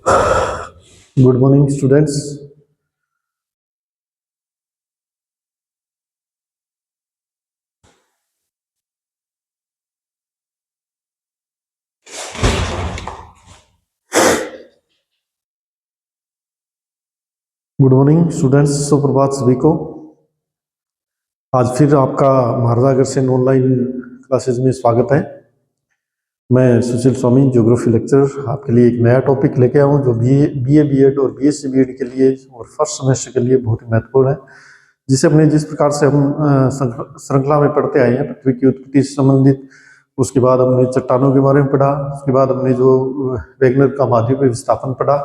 Good morning, students. Good morning students, सुप्रभात सभी को। आज फिर आपका मार्गदर्शन ऑनलाइन क्लासेस में स्वागत है। मैं सुशील स्वामी, ज्योग्राफी लेक्चरर, आपके लिए एक नया टॉपिक लेके आया हूँ जो बीए बीएड और बीएससी बीएड के लिए और फर्स्ट सेमेस्टर के लिए बहुत ही महत्वपूर्ण है। जिसे अपने जिस प्रकार से हम श्रृंखला में पढ़ते आए हैं पृथ्वी की उत्पत्ति से संबंधित, उसके बाद हमने चट्टानों के बारे में पढ़ा, उसके बाद हमने जो वेगनर का महाद्वीपीय विस्थापन पढ़ा,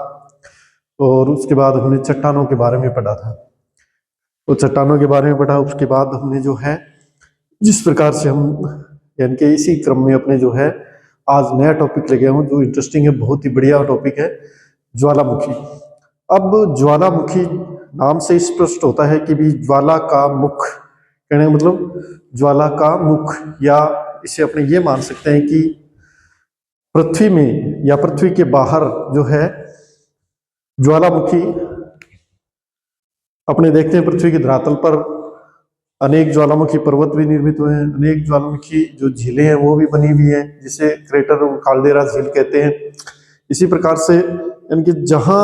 और उसके बाद हमने चट्टानों के बारे में पढ़ा था। तो चट्टानों के बारे में पढ़ा, उसके बाद हमने जो है जिस प्रकार से हम यानी कि इसी क्रम में अपने जो है आज नया टॉपिक ले गया हूँ जो इंटरेस्टिंग है, बहुत ही बढ़िया टॉपिक है, ज्वालामुखी। अब ज्वालामुखी नाम से स्पष्ट होता है कि भी ज्वाला का मुख, कहने का मतलब ज्वाला का मुख, या इसे अपने ये मान सकते हैं कि पृथ्वी में या पृथ्वी के बाहर जो है ज्वालामुखी अपने देखते हैं। पृथ्वी की धरातल पर अनेक ज्वालामुखी पर्वत भी निर्मित हुए हैं, अनेक ज्वालामुखी जो झीलें हैं वो भी बनी हुई हैं, जिसे क्रेटर और काल्डेरा झील कहते हैं। इसी प्रकार से यानी कि जहां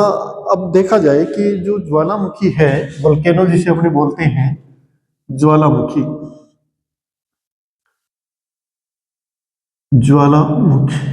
अब देखा जाए कि जो ज्वालामुखी है, वोल्केनो जिसे अपने बोलते हैं, ज्वालामुखी ज्वालामुखी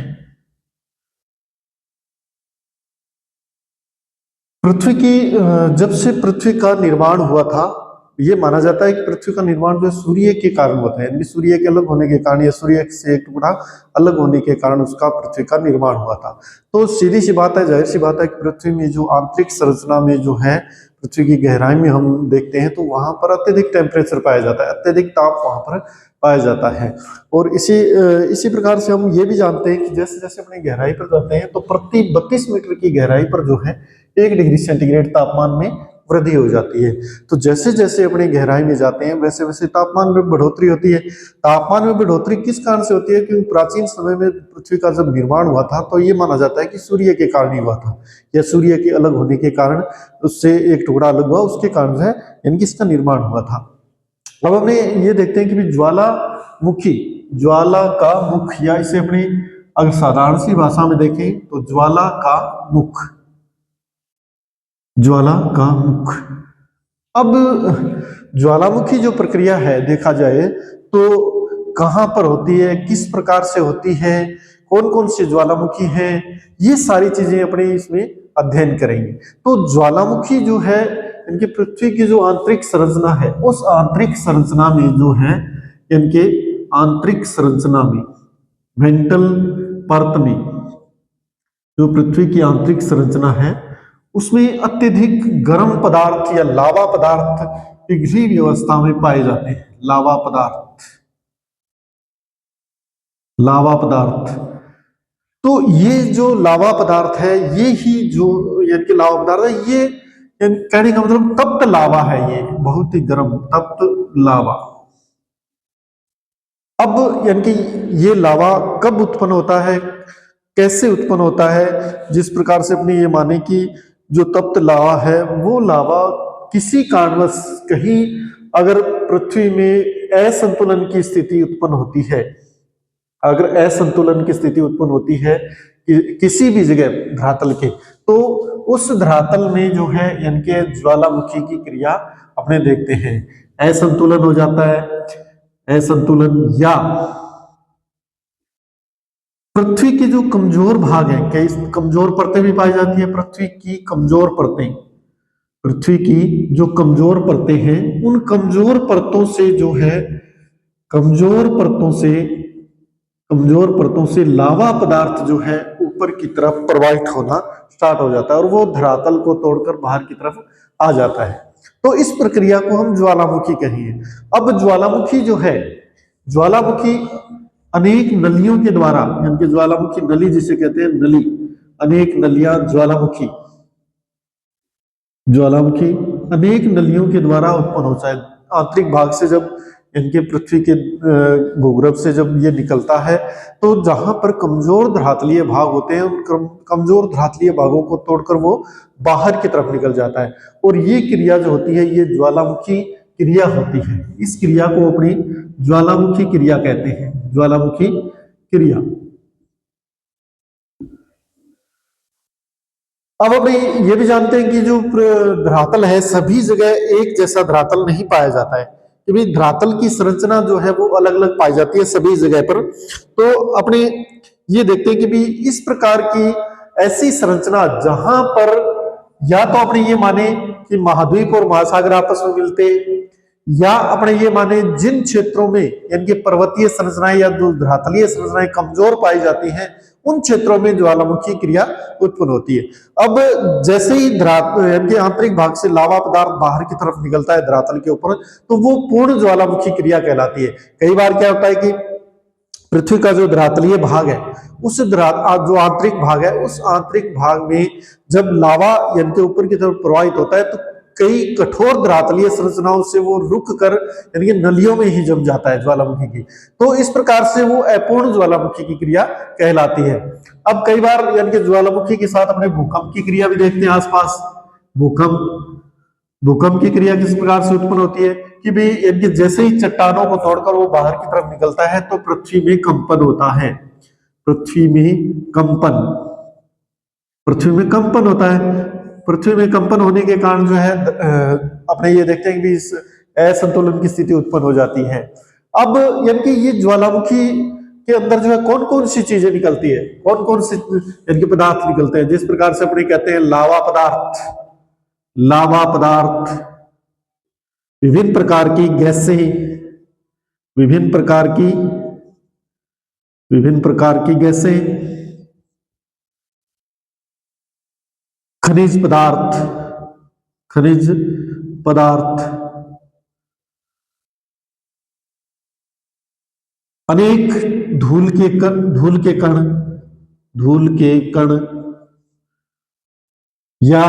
पृथ्वी की जब से पृथ्वी का निर्माण हुआ था, ये माना जाता है कि पृथ्वी का निर्माण जो सूर्य के कारण हुआ था, यानी सूर्य के अलग होने के कारण या सूर्य से एक टुकड़ा अलग होने के कारण उसका पृथ्वी का निर्माण हुआ था। तो सीधी सी बात है, जाहिर सी बात है कि पृथ्वी में जो आंतरिक संरचना में जो है, पृथ्वी की गहराई में हम देखते हैं तो वहां पर अत्यधिक टेम्परेचर पाया जाता है, अत्यधिक ताप वहां पर पाया जाता है। और इसी प्रकार से हम ये भी जानते हैं कि जैसे जैसे अपनी गहराई पर जाते हैं तो प्रति 32 मीटर की गहराई पर जो है 1 डिग्री सेंटीग्रेड तापमान में वृद्धि हो जाती है। तो जैसे जैसे अपनी गहराई में जाते हैं वैसे वैसे तापमान में बढ़ोतरी होती है। तापमान में बढ़ोतरी किस कारण से होती है? क्योंकि प्राचीन समय में पृथ्वी का जब निर्माण हुआ था तो ये माना जाता है कि सूर्य के कारण ही हुआ था, या सूर्य के अलग होने के कारण, उससे एक टुकड़ा अलग हुआ, उसके कारण है यानी इसका निर्माण हुआ था। अब हमने ये देखते हैं कि ज्वालामुखी, ज्वाला का मुख, या इसे अपनी अगर साधारण सी भाषा में देखें तो ज्वाला का मुख, ज्वाला का मुख। अब ज्वालामुखी जो प्रक्रिया है देखा जाए तो कहां पर होती है, किस प्रकार से होती है, कौन कौन से ज्वालामुखी हैं, ये सारी चीजें अपने इसमें अध्ययन करेंगे। तो ज्वालामुखी जो है, इनके पृथ्वी की जो आंतरिक संरचना है, उस आंतरिक संरचना में जो है, इनके आंतरिक संरचना में, वेंटल परत में जो पृथ्वी की आंतरिक संरचना है उसमें अत्यधिक गर्म पदार्थ या लावा पदार्थ पिघली अवस्था में पाए जाते हैं। लावा पदार्थ, लावा पदार्थ। तो ये जो लावा पदार्थ है, ये ही जो यानी कि लावा पदार्थ है, ये कहने का मतलब तप्त लावा है, ये बहुत ही गर्म तप्त लावा। अब यानी कि ये लावा कब उत्पन्न होता है, कैसे उत्पन्न होता है? जिस प्रकार से अपनी ये माने कि जो तप्त लावा है वो लावा किसी कारणवश कहीं अगर पृथ्वी में असंतुलन की स्थिति उत्पन्न होती है, अगर असंतुलन की स्थिति उत्पन्न होती है किसी भी जगह धरातल के, तो उस धरातल में जो है इनके ज्वालामुखी की क्रिया अपने देखते हैं। असंतुलन हो जाता है, असंतुलन, या पृथ्वी के जो कमजोर भाग हैं, कई कमजोर परतें भी पाई जाती है। पृथ्वी की कमजोर परतें, पृथ्वी की जो कमजोर परतें हैं, उन कमजोर परतों से जो है, कमजोर परतों से, कमजोर परतों से लावा पदार्थ जो है ऊपर की तरफ प्रवाहित होना स्टार्ट हो जाता है और वो धरातल को तोड़कर बाहर की तरफ आ जाता है। तो इस प्रक्रिया को हम ज्वालामुखी कहेंगे। अब ज्वालामुखी जो है, ज्वालामुखी अनेक नलियों के द्वारा, यानी कि ज्वालामुखी नली जिसे कहते हैं, नली, अनेक नलियां ज्वालामुखी, ज्वालामुखी अनेक नलियों के द्वारा उत्पन्न होता है। आंतरिक भाग से जब इनके पृथ्वी के भूगर्भ से जब ये निकलता है तो जहां पर कमजोर धरातलीय भाग होते हैं उन कमजोर धरातलीय भागों को तोड़कर वो बाहर की तरफ निकल जाता है। और ये क्रिया जो होती है ये ज्वालामुखी क्रिया होती है। इस क्रिया को अपनी ज्वालामुखी क्रिया कहते हैं, ज्वालामुखी क्रिया। अब अपने ये भी जानते हैं कि जो धरातल है सभी जगह एक जैसा धरातल नहीं पाया जाता है, क्योंकि धरातल की संरचना जो है वो अलग अलग पाई जाती है सभी जगह पर। तो अपने ये देखते हैं कि भी इस प्रकार की ऐसी संरचना जहां पर या तो अपने ये माने कि महाद्वीप और महासागर आपस में मिलते, या अपने ये माने जिन क्षेत्रों में यानी पर्वतीय संरचनाएं या धरातलीय संरचनाएं कमजोर पाई जाती हैं उन क्षेत्रों में ज्वालामुखी क्रिया उत्पन्न होती है। अब जैसे ही यानी आंतरिक भाग से लावा पदार्थ बाहर की तरफ निकलता है धरातल के ऊपर, तो वो पूर्ण ज्वालामुखी क्रिया कहलाती है। कई बार क्या होता है कि पृथ्वी का जो धरातलीय भाग है उस जो आंतरिक भाग है उस आंतरिक भाग में जब लावा यानी के ऊपर की तरफ प्रवाहित होता है तो कई कठोर धरातलीय संरचनाओं से वो रुक कर यानी कि नलियों में ही जम जाता है ज्वालामुखी की। तो इस प्रकार से वो अपूर्ण ज्वालामुखी की क्रिया कहलाती है। अब कई बार यानी कि ज्वालामुखी के साथ अपने भूकंप की क्रिया भी देखते हैं आसपास। भूकंप की क्रिया किस प्रकार से उत्पन्न होती है कि भी यानी जैसे ही चट्टानों को तोड़कर वो बाहर की तरफ निकलता है तो पृथ्वी में कंपन होता है। पृथ्वी में कंपन होता है। पृथ्वी में कंपन होने के कारण जो है अपने ये देखते हैं कि इस असंतुलन की स्थिति उत्पन्न हो जाती है। अब यानी कि ये ज्वालामुखी के अंदर जो है कौन कौन सी चीजें निकलती है, कौन कौन से यानी कि पदार्थ निकलते हैं, जिस प्रकार से अपने कहते हैं लावा पदार्थ, विभिन्न प्रकार की गैसें, विभिन्न प्रकार की गैसें, खनिज पदार्थ, अनेक धूल के कण, या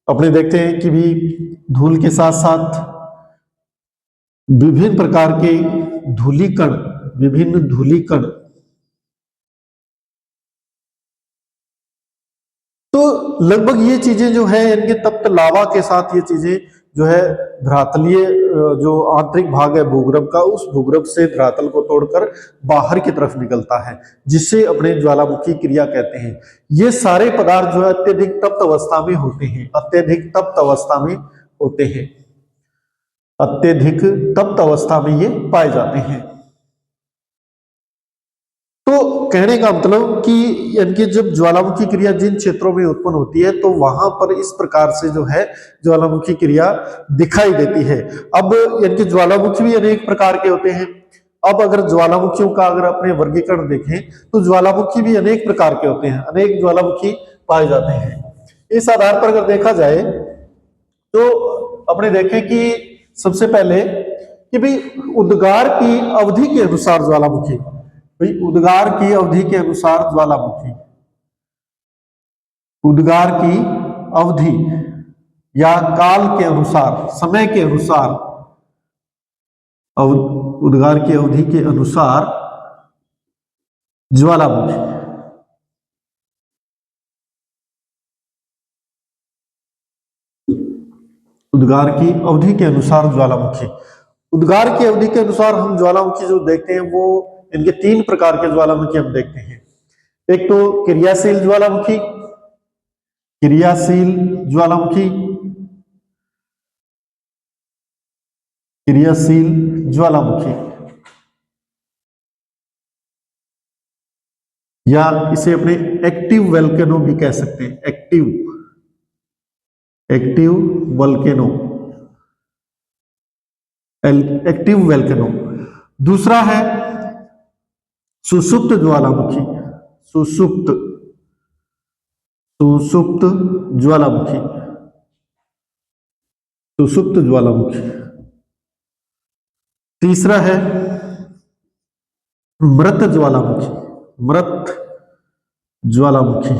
अपने देखते हैं कि भी धूल के साथ साथ विभिन्न प्रकार के विभिन्न धूलिकण। तो लगभग ये चीजें जो है इनके तप्त लावा के साथ ये चीजें जो है धरातलीय जो आंतरिक भाग है भूगर्भ का उस भूगर्भ से धरातल को तोड़कर बाहर की तरफ निकलता है, जिससे अपने ज्वालामुखी क्रिया कहते हैं। ये सारे पदार्थ जो है अत्यधिक तप्त अवस्था में होते हैं, अत्यधिक तप्त अवस्था में ये पाए जाते हैं। तो कहने का मतलब कि यानी कि जब ज्वालामुखी क्रिया जिन क्षेत्रों में उत्पन्न होती है तो वहां पर इस प्रकार से जो है ज्वालामुखी क्रिया दिखाई देती है। अब यानी कि ज्वालामुखी भी अनेक प्रकार के होते हैं। अब अगर ज्वालामुखियों का अगर अपने वर्गीकरण देखें तो ज्वालामुखी भी अनेक प्रकार के होते हैं, अनेक ज्वालामुखी पाए जाते हैं। इस आधार पर अगर देखा जाए तो अपने देखें कि सबसे पहले कि भाई उद्गार की अवधि के अनुसार ज्वालामुखी, उद्गार की अवधि के अनुसार ज्वालामुखी, उद्गार की अवधि या काल के अनुसार, समय के अनुसार, उद्गार की अवधि के अनुसार ज्वालामुखी, उद्गार की अवधि के अनुसार ज्वालामुखी। उद्गार की अवधि के अनुसार हम ज्वालामुखी जो देखते हैं वो इनके 3 प्रकार के ज्वालामुखी हम देखते हैं। एक तो क्रियाशील ज्वालामुखी, या इसे अपने एक्टिव वोल्केनो भी कह सकते हैं, एक्टिव वोल्केनो। दूसरा है सुषुप्त ज्वालामुखी, सुषुप्त ज्वालामुखी। तीसरा है मृत ज्वालामुखी,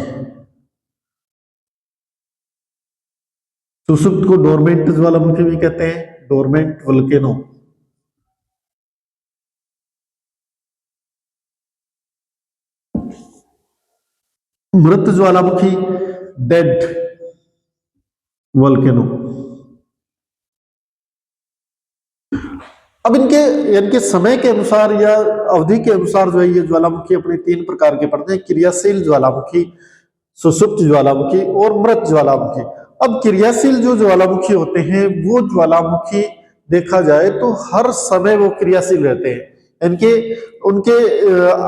सुषुप्त को डोरमेंट ज्वालामुखी भी कहते हैं, डोरमेंट वोल्केनो। मृत ज्वालामुखी, डेड वोल्केनो। अब इनके यानी कि समय के अनुसार या अवधि के अनुसार जो है ये ज्वालामुखी अपने तीन प्रकार के पड़ते हैं, क्रियाशील ज्वालामुखी, सुषुप्त ज्वालामुखी और मृत ज्वालामुखी। अब क्रियाशील जो ज्वालामुखी होते हैं वो ज्वालामुखी देखा जाए तो हर समय वो क्रियाशील रहते हैं, इनके उनके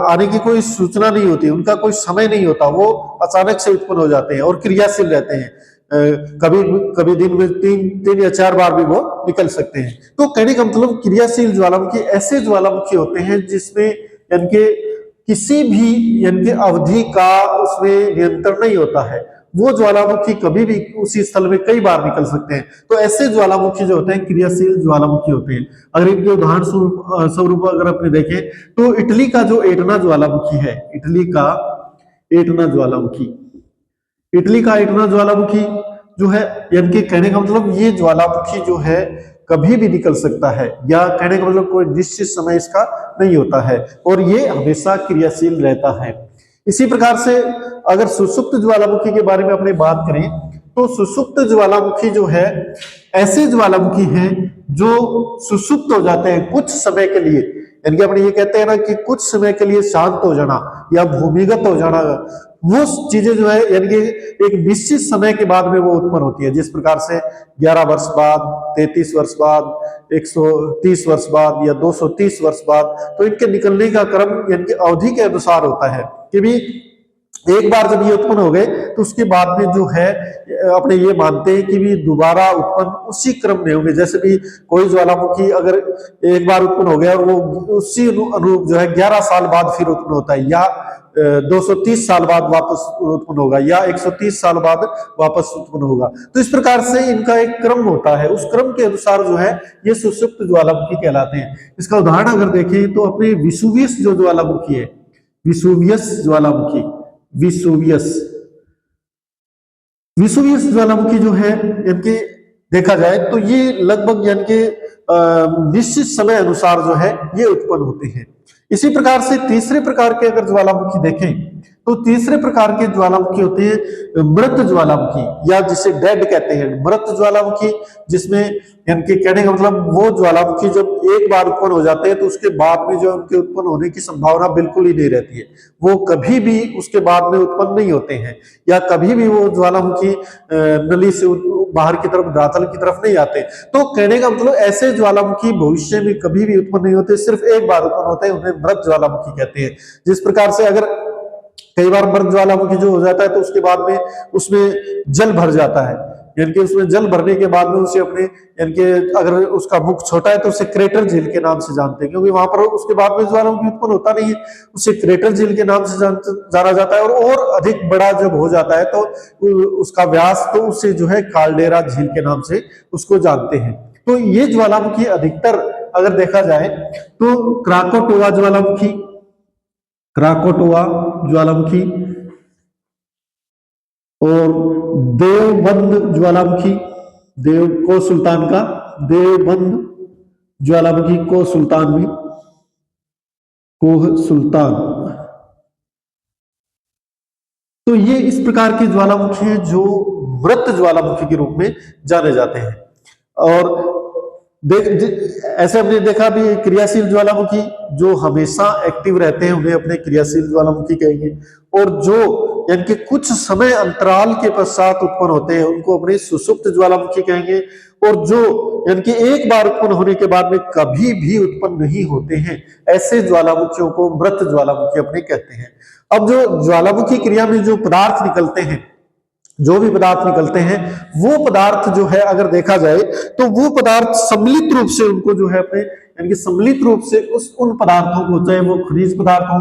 आने की कोई सूचना नहीं होती, उनका कोई समय नहीं होता, वो अचानक से उत्पन्न हो जाते हैं और क्रियाशील रहते हैं। कभी कभी दिन में तीन या चार बार भी वो निकल सकते हैं। तो कहने का मतलब क्रियाशील ज्वालामुखी ऐसे ज्वालामुखी होते हैं जिसमें यानी कि किसी भी यानी कि अवधि का उसमें नियंत्रण नहीं होता है, वो ज्वालामुखी कभी भी उसी स्थल में कई बार निकल सकते हैं। तो ऐसे ज्वालामुखी जो होते हैं क्रियाशील ज्वालामुखी होते हैं। अगर इनके उदाहरण स्वरूप अगर अपने देखें तो इटली का जो एटना ज्वालामुखी है, इटली का एटना ज्वालामुखी, इटली का एटना ज्वालामुखी जो है यानी कि कहने का मतलब ये ज्वालामुखी जो है कभी भी निकल सकता है, या कहने का मतलब कोई निश्चित समय इसका नहीं होता है और ये हमेशा क्रियाशील रहता है। इसी प्रकार से अगर सुषुप्त ज्वालामुखी के बारे में अपने बात करें तो सुषुप्त ज्वालामुखी जो है ऐसे ज्वालामुखी हैं जो सुषुप्त हो जाते हैं कुछ समय के लिए, यानी कि अपने ये कहते हैं ना कि कुछ समय के लिए शांत हो जाना या भूमिगत हो जाना, वो चीजें जो है यानी कि एक निश्चित समय के बाद में वो उत्पन्न होती है। जिस प्रकार से 11 वर्ष बाद, 33 वर्ष बाद, 130 वर्ष बाद या 230 वर्ष बाद, तो इनके निकलने का क्रम यानी कि अवधि के अनुसार होता है कि भी एक बार जब ये उत्पन्न हो गए तो उसके बाद में जो है अपने ये मानते हैं कि भी दोबारा उत्पन्न उसी क्रम में होंगे। जैसे भी कोई ज्वालामुखी अगर एक बार उत्पन्न हो गया और वो उसी अनुरूप जो है 11 साल बाद फिर उत्पन्न होता है, या 230 साल बाद वापस उत्पन्न होगा, या 130 साल बाद वापस उत्पन्न होगा। तो इस प्रकार से इनका एक क्रम होता है, उस क्रम के अनुसार जो है ये सुषुप्त ज्वालामुखी कहलाते हैं। इसका उदाहरण अगर देखें तो अपने विसुवियस जो ज्वालामुखी है, विसुवियस ज्वालामुखी, विसुवियस विसुवियस ज्वालामुखी जो है इनके देखा जाए तो ये लगभग यानी कि निश्चित समय अनुसार जो है ये उत्पन्न होते हैं। इसी प्रकार से तीसरे प्रकार के अगर ज्वालामुखी देखें तो तीसरे प्रकार के ज्वालामुखी होते हैं मृत ज्वालामुखी, या जिसे डेड कहते हैं, मृत ज्वालामुखी, जिसमें यानी कि कहने का मतलब वो ज्वालामुखी जब एक बार उत्पन्न हो जाते हैं तो उसके बाद में जो उनके उत्पन्न होने की संभावना बिल्कुल ही नहीं रहती है, वो कभी भी उसके बाद में उत्पन्न नहीं होते हैं, या कभी भी वो ज्वालामुखी नली से बाहर की तरफ, धरातल की तरफ नहीं आते। तो कहने का मतलब ऐसे ज्वालामुखी भविष्य में कभी भी उत्पन्न नहीं होते, सिर्फ एक बार उत्पन्न होते हैं, उन्हें मृत ज्वालामुखी कहते हैं। जिस प्रकार से अगर कई बार मृत ज्वालामुखी जो हो जाता है तो उसके बाद में उसमें जल भर जाता है, यानी कि उसमें जल भरने के बाद में उसे अपने यानी कि अगर उसका मुख छोटा है तो उसे क्रेटर झील के नाम से जानते हैं, क्योंकि वहां पर उसके बाद में ज्वालामुखी उत्पन्न होता नहीं है, उसे क्रेटर झील के नाम से जाना जाता है। और अधिक बड़ा जब हो जाता है तो उसका व्यास तो उसे जो है कालडेरा झील के नाम से उसको जानते हैं। तो ये ज्वालामुखी अधिकतर अगर देखा जाए तो क्राकोटोआ ज्वालामुखी, क्राकोटोआ ज्वालामुखी और देवबंद ज्वालामुखी, देव को सुल्तान का देवबंद ज्वालामुखी, को सुल्तान में कोह सुल्तान। तो ये इस प्रकार के ज्वालामुखी हैं जो मृत ज्वालामुखी के रूप में जाने जाते हैं। और ऐसे हमने देखा भी क्रियाशील ज्वालामुखी जो हमेशा एक्टिव रहते हैं उन्हें अपने क्रियाशील ज्वालामुखी कहेंगे, और जो यानी कि कुछ समय अंतराल के पश्चात उत्पन्न होते हैं उनको अपने सुषुप्त ज्वालामुखी कहेंगे, और जो यानी कि एक बार उत्पन्न होने के बाद में कभी भी उत्पन्न नहीं होते हैं ऐसे ज्वालामुखियों को मृत ज्वालामुखी अपने कहते हैं। अब जो ज्वालामुखी क्रिया में जो पदार्थ निकलते हैं, जो भी पदार्थ निकलते हैं वो पदार्थ जो है अगर देखा जाए तो वो पदार्थ सम्मिलित रूप से उनको जो है अपने यानी कि सम्मिलित रूप से उन पदार्थों को, चाहे वो खनिज पदार्थ हो,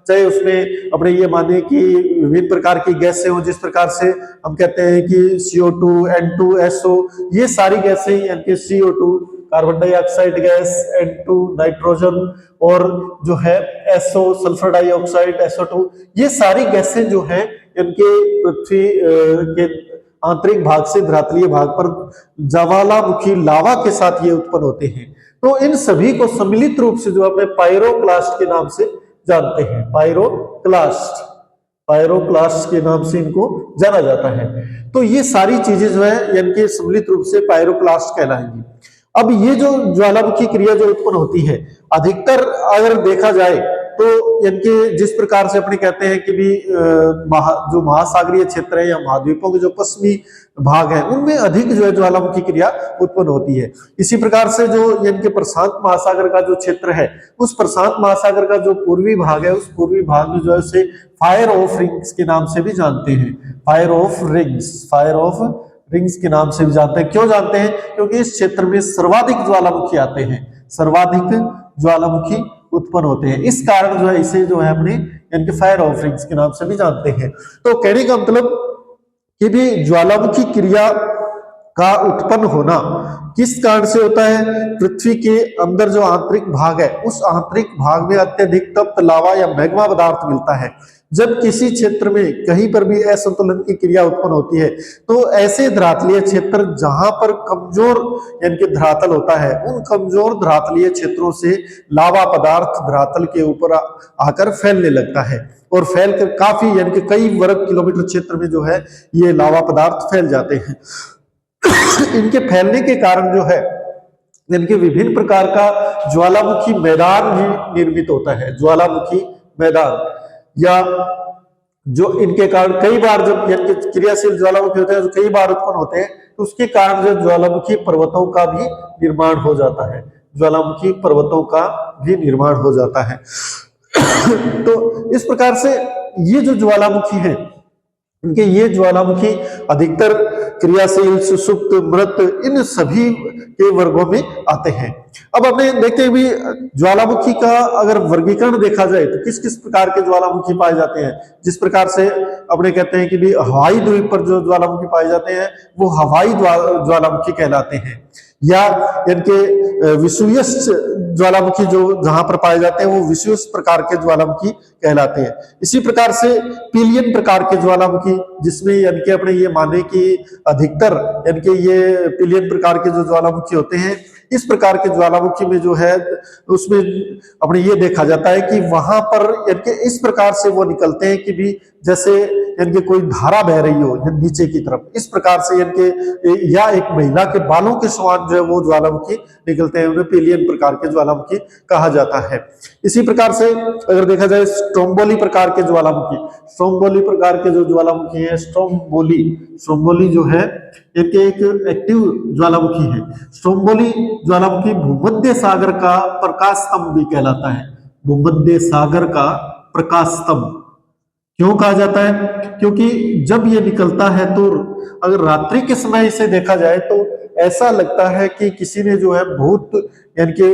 चाहे उसमें अपने ये माने कि विभिन्न प्रकार की गैसें हो, जिस प्रकार से हम कहते हैं कि CO2, N2, SO, ये सारी गैसें यानी कि CO2 carbon dioxide gas, N2 nitrogen, और जो है SO सल्फर डाइऑक्साइड SO2, ये सारी गैसें जो है इनके पृथ्वी के आंतरिक भाग से धरातलीय भाग पर ज्वालामुखी लावा के साथ ये उत्पन्न होते हैं। तो इन सभी को सम्मिलित रूप से जो अपने पायरोक्लास्ट के नाम से जानते हैं, पायरोक्लास्ट, पायरोक्लास्ट के नाम से इनको जाना जाता है। तो ये सारी चीजें जो है यानी कि सम्मिलित रूप से पायरोक्लास्ट कहलाएंगी। अब ये जो ज्वालामुखी क्रिया जो उत्पन्न होती है, अधिकतर अगर देखा जाए तो यानी कि जिस प्रकार से अपने कहते हैं कि भी जो महासागरीय क्षेत्र है या महाद्वीपों के जो पश्चिमी भाग है उनमें अधिक जो है ज्वालामुखी क्रिया उत्पन्न होती है। इसी प्रकार से जो यानी कि प्रशांत महासागर का जो क्षेत्र है, उस प्रशांत महासागर का जो पूर्वी भाग है, उस पूर्वी भाग में जो है उसे फायर ऑफ रिंग्स के नाम से भी जानते हैं। फायर ऑफ रिंग्स के नाम से भी जानते हैं। क्यों जानते हैं? क्योंकि इस क्षेत्र में सर्वाधिक ज्वालामुखी आते हैं, सर्वाधिक ज्वालामुखी उत्पन्न होते हैं। इस कारण जो है इसे जो है अपने यानी कि फायर ऑफ रिंग्स के नाम से भी जानते हैं। तो कहने का मतलब कि भी ज्वालामुखी क्रिया का उत्पन्न होना किस कारण से होता है? पृथ्वी के अंदर जो आंतरिक भाग है, उस आंतरिक भाग में अत्यधिक तप्त लावा या मैग्मा पदार्थ मिलता है। जब किसी क्षेत्र में कहीं पर भी असंतुलन की क्रिया उत्पन्न होती है तो ऐसे धरातलीय क्षेत्र जहां पर कमजोर यानी कि धरातल होता है, उन कमजोर धरातलीय क्षेत्रों से लावा पदार्थ धरातल के ऊपर आकर फैलने लगता है और फैलकर काफी यानी कि कई वर्ग किलोमीटर क्षेत्र में जो है ये लावा पदार्थ फैल जाते हैं। इनके फैलने के कारण जो है यानी कि विभिन्न प्रकार का ज्वालामुखी मैदान भी निर्मित होता है। ज्वालामुखी मैदान या जो इनके कारण कई बार जब यानी कि क्रियाशील ज्वालामुखी होते हैं, जो कई बार उत्पन्न होते हैं, तो उसके कारण जो ज्वालामुखी पर्वतों का भी निर्माण हो जाता है। ज्वालामुखी पर्वतों का भी निर्माण हो जाता है। तो इस प्रकार से ये जो ज्वालामुखी है, इनके ये ज्वालामुखी अधिकतर क्रियाशील, सुषुप्त, मृत इन सभी के वर्गों में आते हैं। अब अपने देखते हैं भी ज्वालामुखी का अगर वर्गीकरण देखा जाए तो किस किस प्रकार के ज्वालामुखी पाए जाते हैं। जिस प्रकार से अपने कहते हैं कि भी हवाई द्वीप पर जो ज्वालामुखी पाए जाते हैं वो हवाई ज्वालामुखी कहलाते हैं, या इनके विषुवस ज्वालामुखी जो जहां पर पाए जाते हैं वो विषुवस प्रकार के ज्वालामुखी कहलाते हैं। इसी प्रकार से पिलियन प्रकार के ज्वालामुखी, जिसमें यानी कि अपने ये माने कि अधिकतर यानी कि ये पिलियन प्रकार के जो ज्वालामुखी होते हैं, इस प्रकार के ज्वालामुखी में जो है उसमें अपने ये देखा जाता है कि वहां पर यानी कि इस प्रकार से वो निकलते हैं कि भी जैसे यानी कि कोई धारा बह रही हो नीचे की तरफ, इस प्रकार से यानी कि या एक महिला के बालों के समान जो है वो ज्वालामुखी निकलते हैं, उन्हें पिलियन प्रकार के ज्वालामुखी कहा जाता है। इसी प्रकार से अगर देखा जाए स्ट्रोम्बोली प्रकार के ज्वालामुखी, स्ट्रोम्बोली प्रकार के जो ज्वालामुखी है, स्ट्रोम्बोली जो है एक एक्टिव ज्वालामुखी है। स्ट्रोम्बोली ज्वालामुखी भूमध्य सागर का प्रकाश स्तंभ भी कहलाता है। भूमध्य सागर का प्रकाश स्तंभ क्यों कहा जाता है? क्योंकि जब ये निकलता है तो अगर रात्रि के समय इसे देखा जाए तो ऐसा लगता है कि किसी ने जो है बहुत यानी कि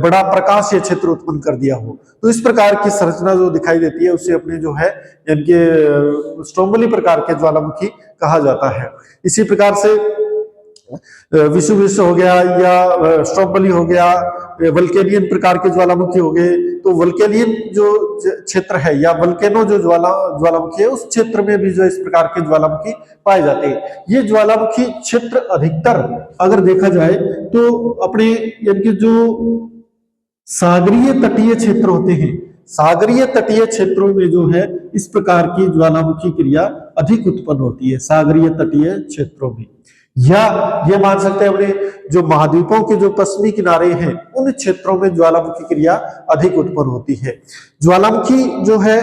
बड़ा प्रकाशीय क्षेत्र उत्पन्न कर दिया हो। तो इस प्रकार की संरचना जो दिखाई देती है उसे अपने जो है यानी कि स्ट्रोम्बोली प्रकार के ज्वालामुखी कहा जाता है। इसी प्रकार से विषुवस हो गया या स्ट्रोम्बोली हो गया, वल्केनियन प्रकार के ज्वालामुखी हो गए। तो वल्केनियन जो क्षेत्र है या वल्केनो जो ज्वालामुखी है, उस क्षेत्र में भी जो इस प्रकार के ज्वालामुखी पाए जाते हैं। ये ज्वालामुखी क्षेत्र अधिकतर अगर देखा जाए तो अपने यानी कि जो सागरीय तटीय क्षेत्र होते हैं, सागरीय तटीय क्षेत्रों में जो है इस प्रकार की ज्वालामुखी क्रिया अधिक उत्पन्न होती है। सागरीय तटीय क्षेत्रों में, या ये मान सकते हैं अपने जो महाद्वीपों के जो पश्चिमी किनारे हैं उन क्षेत्रों में ज्वालामुखी क्रिया अधिक उत्पन्न होती है। ज्वालामुखी जो है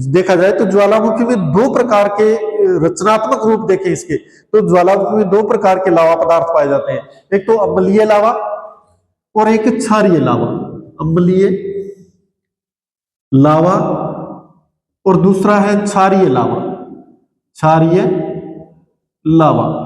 देखा जाए तो ज्वालामुखी में दो प्रकार के रचनात्मक रूप देखें इसके, तो ज्वालामुखी में दो प्रकार के लावा पदार्थ पाए जाते हैं। एक तो अम्लीय लावा और एक क्षारीय लावा। अम्लीय लावा और दूसरा है क्षारीय लावा। क्षारीय लावा।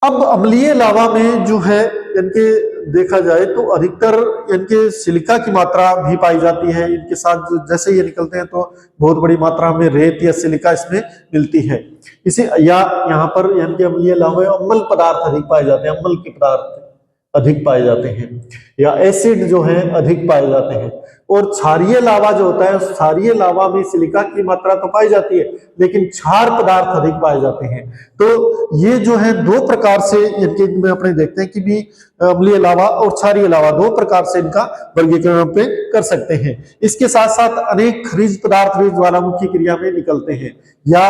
अब अम्लीय लावा में जो है इनके देखा जाए तो अधिकतर इनके सिलिका की मात्रा भी पाई जाती है। इनके साथ जैसे ये निकलते हैं तो बहुत बड़ी मात्रा में रेत या सिलिका इसमें मिलती है। इसे या यहाँ पर इनके अम्लीय लावा में अम्ल पदार्थ अधिक पाए जाते हैं, अम्ल के पदार्थ अधिक पाए जाते हैं, या एसिड जो है अधिक पाए जाते हैं। और क्षारीय लावा जो होता है, क्षारीय लावा में सिलिका की मात्रा तो पाई जाती है, लेकिन क्षार पदार्थ अधिक पाए जाते हैं। तो ये जो है दो प्रकार से इनके अपने देखते हैं कि भी अम्लीय लावा और क्षारीय लावा दो प्रकार से इनका वर्गीकरण पे कर सकते हैं। इसके साथ साथ अनेक खनिज पदार्थ भी ज्वालामुखी क्रिया में निकलते हैं, या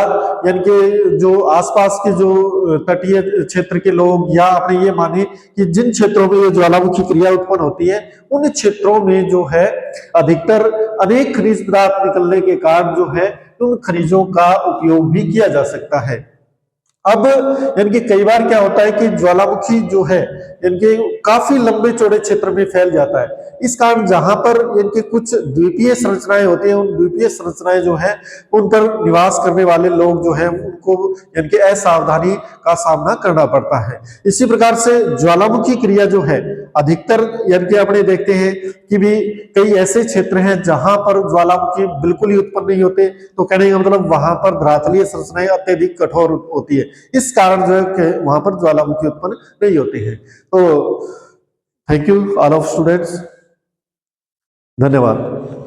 यानी कि जो आसपास के जो तटीय क्षेत्र के लोग या अपने ये माने कि जिन क्षेत्रों में ये ज्वालामुखी क्रिया उत्पन्न होती है, उन क्षेत्रों में जो है अधिकतर अनेक खनिज पदार्थ निकलने के कारण जो है उन खनिजों का उपयोग भी किया जा सकता है। अब यानी कि कई बार क्या होता है कि ज्वालामुखी जो है इनके काफी लंबे चौड़े क्षेत्र में फैल जाता है। इस कारण जहां पर इनके कुछ द्वीपीय संरचनाएं होती हैं, उन द्वीपीय संरचनाएं जो है उन पर निवास करने वाले लोग जो है उनको यानी कि असावधानी का सामना करना पड़ता है। इसी प्रकार से ज्वालामुखी क्रिया जो है अधिकतर यानी कि अपने देखते हैं कि भी कई ऐसे क्षेत्र हैं जहां पर ज्वालामुखी बिल्कुल ही उत्पन्न नहीं होते, तो कहने का मतलब वहां पर धरातलीय संरचनाएं अत्यधिक कठोर होती है, इस कारण जो है वहां पर ज्वालामुखी उत्पन्न नहीं होते हैं। तो thank you all of students, धन्यवाद।